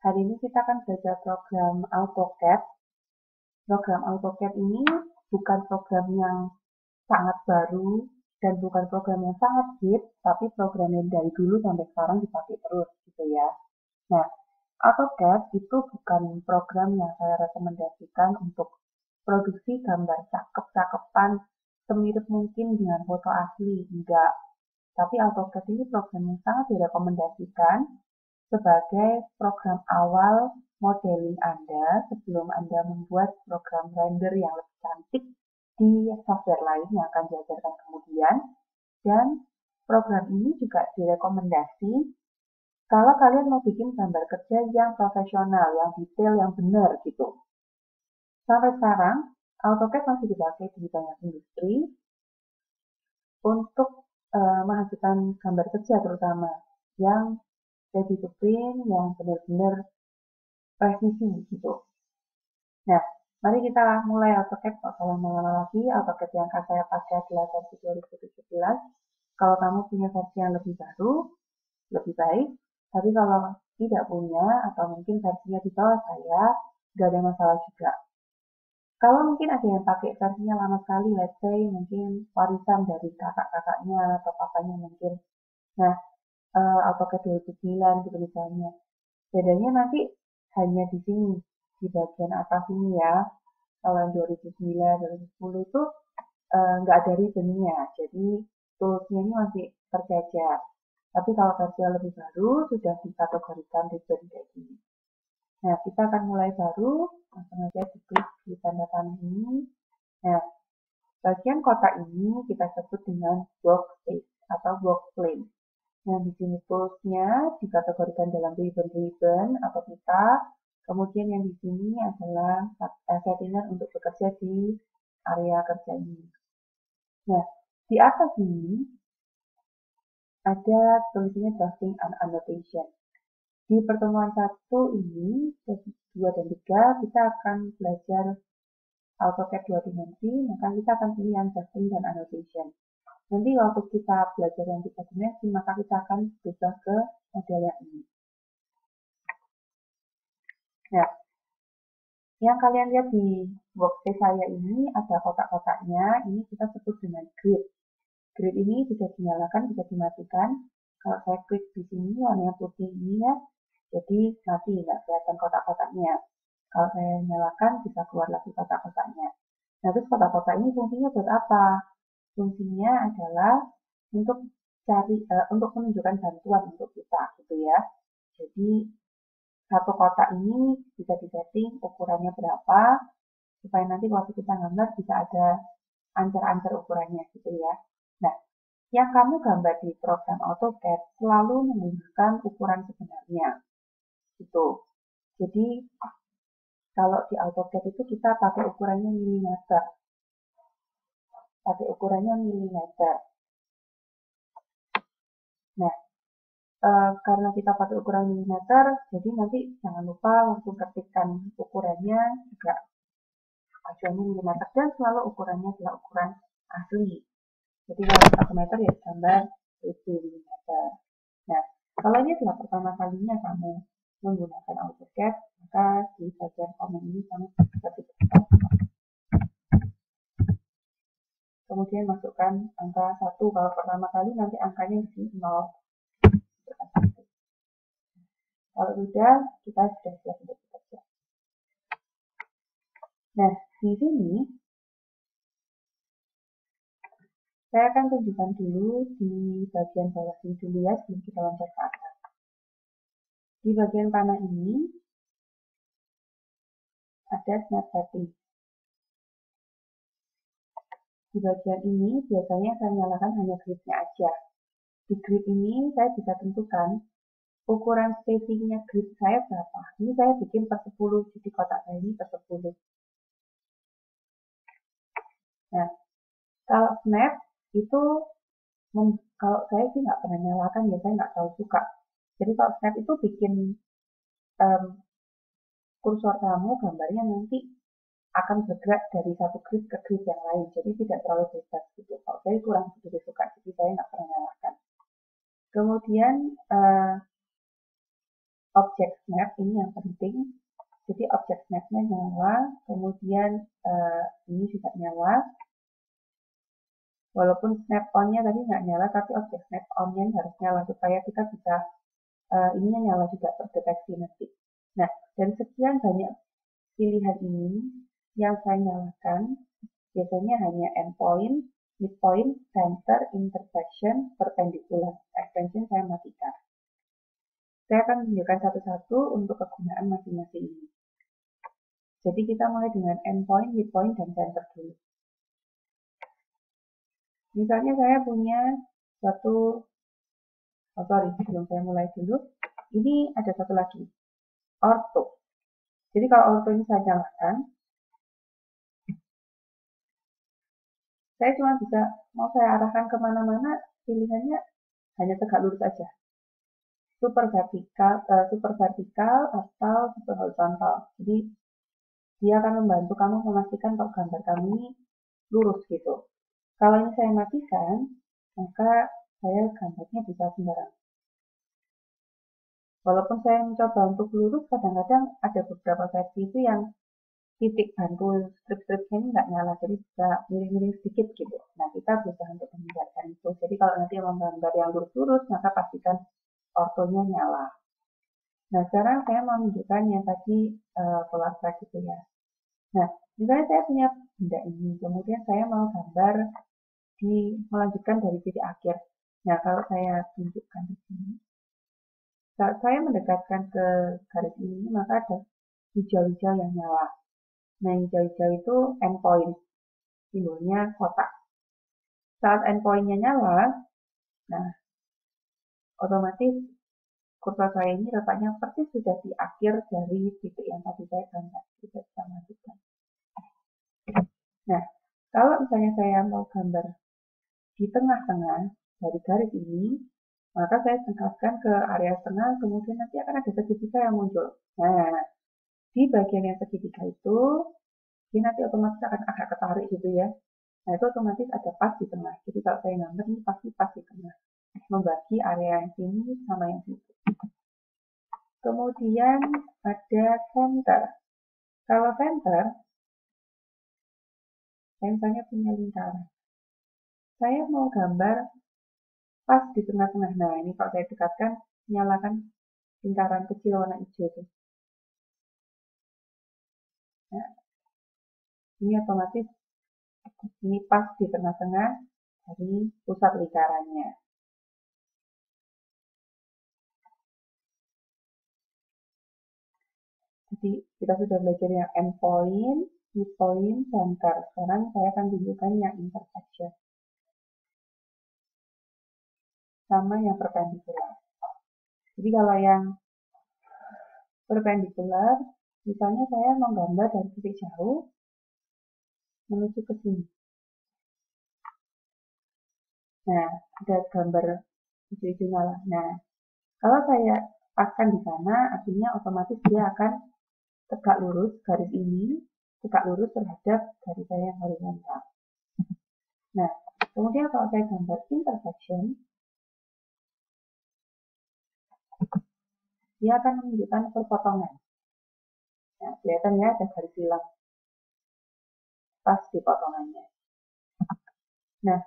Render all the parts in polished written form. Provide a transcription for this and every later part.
Hari ini kita akan belajar program AutoCAD. Program AutoCAD ini bukan program yang sangat baru dan bukan program yang sangat hit, tapi program yang dari dulu sampai sekarang dipakai terus gitu ya. Nah, AutoCAD itu bukan program yang saya rekomendasikan untuk produksi gambar cakep-cakepan semirip mungkin dengan foto asli, enggak. Tapi AutoCAD ini program yang sangat direkomendasikan sebagai program awal modeling Anda sebelum Anda membuat program render yang lebih cantik di software lain yang akan diajarkan kemudian. Dan program ini juga direkomendasi kalau kalian mau bikin gambar kerja yang profesional, yang detail, yang benar gitu. Sampai sekarang, AutoCAD masih dipakai di banyak industri untuk menghasilkan gambar kerja terutama yang ready to print, yang benar-benar presisi gitu. Nah, mari kita mulai AutoCAD. Kalau lama-lama lagi, AutoCAD yang akan saya pakai adalah versi 2017. Kalau kamu punya versi yang lebih baru, lebih baik. Tapi kalau tidak punya, atau mungkin versinya di bawah saya, nggak ada masalah juga. Kalau mungkin ada yang pakai versinya lama sekali, let's say mungkin warisan dari kakak-kakaknya atau papanya mungkin. Nah, AutoCAD 2009 gitu misalnya. Bedanya nanti hanya di sini, di bagian atas ini ya. Kalau yang 2009, 2010 itu nggak ada ribbon-nya, jadi toolsnya ini masih terjajar. Tapi kalau versi yang lebih baru, sudah dikategorikan ribbon kayak gini. Nah, kita akan mulai baru, langsung aja diklik di tanda panah ini. Nah, bagian kotak ini kita sebut dengan workspace atau workplane. Nah, di sini toolsnya dikategorikan dalam ribbon atau pita. Kemudian yang di sini adalah settingan untuk bekerja di area kerja ini. Nah, di atas ini ada tulisannya drafting and annotation. Di pertemuan 1 ini, 2 dan 3, kita akan belajar AutoCAD 2 dimensi, maka kita akan pilih yang drafting dan annotation. Nanti waktu kita belajar yang 3 dimensi, maka kita akan berubah ke model yang ini. Nah, yang kalian lihat di workspace saya ini ada kotak-kotaknya, ini kita sebut dengan grid. Grid ini bisa dinyalakan, bisa dimatikan. Kalau saya klik di sini, warna putih ini ya, jadi mati, nggak kelihatan kotak-kotaknya. Kalau saya nyalakan, bisa keluar lagi kotak-kotaknya. Nah, terus kotak-kotak ini fungsinya buat apa? Fungsinya adalah untuk untuk menunjukkan bantuan untuk kita, gitu ya. Jadi satu kotak ini bisa disetting ukurannya berapa, supaya nanti waktu kita gambar bisa ada ancer-ancer ukurannya, gitu ya. Nah, yang kamu gambar di program AutoCAD selalu menggunakan ukuran sebenarnya, gitu. Jadi kalau di AutoCAD itu kita pakai ukurannya milimeter. Nah, karena kita pakai ukuran milimeter, jadi nanti jangan lupa waktu ketikkan ukurannya juga acuannya milimeter dan selalu ukurannya adalah ukuran asli. Jadi kalau 1 meter ya gambar 1000 milimeter. Nah, kalau ini adalah pertama kalinya kamu menggunakan AutoCAD, maka di bagian komen ini kamu bisa tuliskan. Kemudian masukkan angka 1 kalau pertama kali, nanti angkanya di sini 0. Kalau sudah, kita sudah siap untuk bekerja. Nah, di sini saya akan tunjukkan dulu di bagian bawah sini dulu ya, sebelum kita loncat ke atas. Di bagian panah ini ada snap setting. Di bagian ini biasanya saya nyalakan hanya gridnya aja. Di grid ini saya bisa tentukan ukuran spacingnya grid saya berapa. Ini saya bikin per 10, jadi kotak saya ini per 10. Nah, kalau snap itu kalau saya sih nggak pernah nyalakan ya, saya nggak tahu suka. Jadi kalau snap itu bikin kursor kamu gambarnya nanti akan bergerak dari satu grid ke grid yang lain, jadi tidak terlalu bebas gitu. Kalau saya kurang begitu suka, jadi saya nggak pernah nyalakan. Kemudian objek snap ini yang penting. Jadi objek snapnya nyala, kemudian ini juga nyala. Walaupun snap on-nya tadi nggak nyala, tapi objek snap on-nya harus nyala supaya kita bisa ininya nyala juga terdeteksi nanti. Nah, dari sekian banyak pilihan ini yang saya nyalakan biasanya hanya endpoint, midpoint, center, intersection, perpendicular. Extension saya matikan. Saya akan tunjukkan satu-satu untuk kegunaan masing-masing ini. Jadi kita mulai dengan endpoint, midpoint, dan center dulu. Misalnya saya punya suatu, sebelum saya mulai dulu, ini ada satu lagi, ortho. Jadi kalau ortho ini saya nyalakan, saya cuma bisa, mau saya arahkan kemana-mana, pilihannya hanya tegak lurus saja. Super vertikal atau super horizontal. Jadi dia akan membantu kamu memastikan kalau gambar kamu ini lurus gitu. Kalau ini saya matikan, maka saya gambarnya bisa sembarang. Walaupun saya mencoba untuk lurus, kadang-kadang ada beberapa versi itu yang titik bantu strip-stripnya ini nggak nyala, jadi bisa miring-miring sedikit gitu. Nah, kita berusaha untuk menghindarkan itu. Jadi kalau nanti mau gambar yang lurus-lurus, maka pastikan ortonya nyala. Nah, sekarang saya mau menunjukkan yang tadi polar track gitu ya. Nah, misalnya saya punya benda ini, kemudian saya mau gambar melanjutkan dari titik akhir. Nah, kalau saya tunjukkan di sini, saat saya mendekatkan ke garis ini, maka ada hijau-hijau yang nyala. Nah, hijau-hijau itu endpoint, simbolnya kotak. Saat endpointnya nyala, nah, otomatis kursor saya ini letaknya persis sudah di akhir dari titik yang tadi saya gambar. Kita bisa lanjutkan. Nah, kalau misalnya saya mau gambar di tengah-tengah dari garis ini, maka saya tegaskan ke area tengah, kemudian nanti akan ada segitiga yang muncul. Nah, di bagian yang segitiga itu, ini nanti otomatis akan agak ketarik gitu ya. Nah, itu otomatis ada pas di tengah. Jadi kalau saya gambar ini pasti pas di tengah. Membagi area yang sini sama yang situ. Kemudian ada center. Kalau center, saya misalnya punya lingkaran. Saya mau gambar pas di tengah-tengah. Nah, ini kalau saya dekatkan, nyalakan lingkaran kecil warna hijau itu. Nah, ini otomatis ini pas di tengah-tengah dari pusat lingkarannya. Jadi kita sudah belajar yang endpoint, midpoint, center. Sekarang saya akan tunjukkan yang intersection. Sama yang perpendicular. Jadi kalau yang perpendicular, misalnya saya menggambar dari titik jauh menuju ke sini. Nah, ada gambar hijau-hijau nyala. Nah, kalau saya paskan di sana, artinya otomatis dia akan tegak lurus garis ini, tegak lurus terhadap garis saya yang horizontal. Nah, kemudian kalau saya gambar intersection, dia akan menunjukkan perpotongan. Nah, kelihatan ya ada garis silang pas di potongannya. Nah,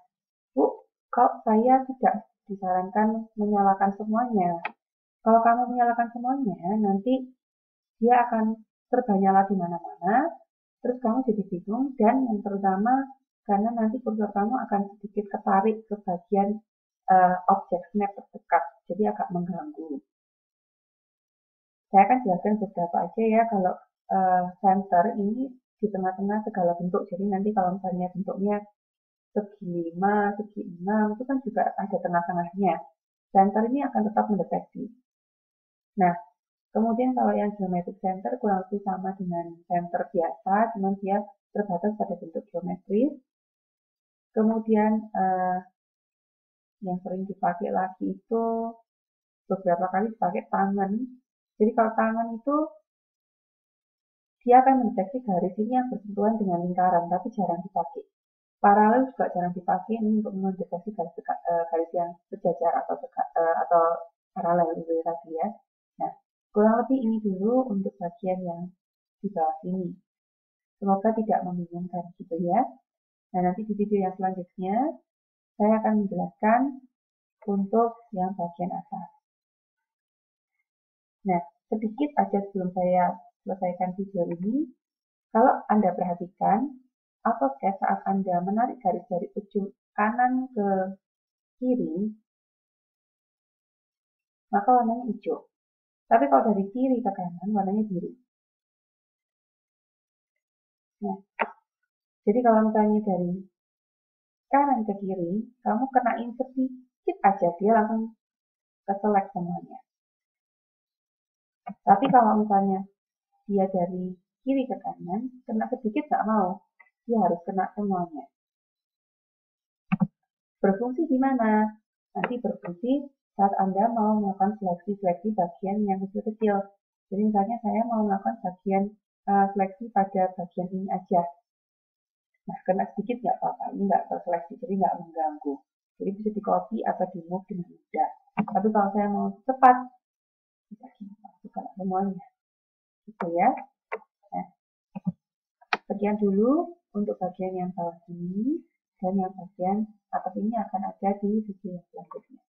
Bu, kalau saya tidak disarankan menyalakan semuanya. Kalau kamu menyalakan semuanya, nanti dia akan serba nyala di mana-mana, terus kamu jadi bingung, dan yang terutama karena nanti kursor kamu akan sedikit ketarik ke bagian objek snap terdekat, jadi agak mengganggu. Saya akan jelaskan beberapa aja ya, kalau center ini di tengah-tengah segala bentuk, jadi nanti kalau misalnya bentuknya segi 5, segi 6, itu kan juga ada tengah-tengahnya. Center ini akan tetap mendeteksi. Nah, kemudian kalau yang geometric center kurang lebih sama dengan center biasa, cuman dia terbatas pada bentuk geometris. Kemudian yang sering dipakai lagi itu beberapa kali dipakai tangan. Jadi kalau tangan itu dia akan mendeteksi garis ini yang bersentuhan dengan lingkaran, tapi jarang dipakai. Paralel juga jarang dipakai ini untuk mendeteksi garis yang sejajar atau paralel itu tadi ya. Nah, kurang lebih ini dulu untuk bagian yang di bawah sini. Semoga tidak membingungkan gitu ya. Nah, nanti di video yang selanjutnya saya akan menjelaskan untuk yang bagian atas. Nah, sedikit aja sebelum saya selesaikan video ini, kalau Anda perhatikan, AutoCAD saat Anda menarik garis dari ujung kanan ke kiri, maka warnanya hijau. Tapi kalau dari kiri ke kanan, warnanya biru. Nah, jadi kalau misalnya dari kanan ke kiri, kamu kenain sedikit aja, dia langsung ke-select semuanya. Tapi kalau misalnya dia dari kiri ke kanan, kena sedikit nggak mau, dia harus kena semuanya. Berfungsi di mana? Nanti berfungsi saat Anda mau melakukan seleksi-seleksi bagian yang kecil-kecil. Jadi misalnya saya mau melakukan bagian seleksi pada bagian ini aja. Nah, kena sedikit nggak apa-apa, ini nggak terseleksi, jadi nggak mengganggu. Jadi bisa di-copy atau di-move dengan mudah. Tapi kalau saya mau cepat, bisa masukkan semuanya. Gitu ya. Nah, sekian dulu untuk bagian yang bawah ini, dan yang bagian atas ini akan ada di video yang selanjutnya.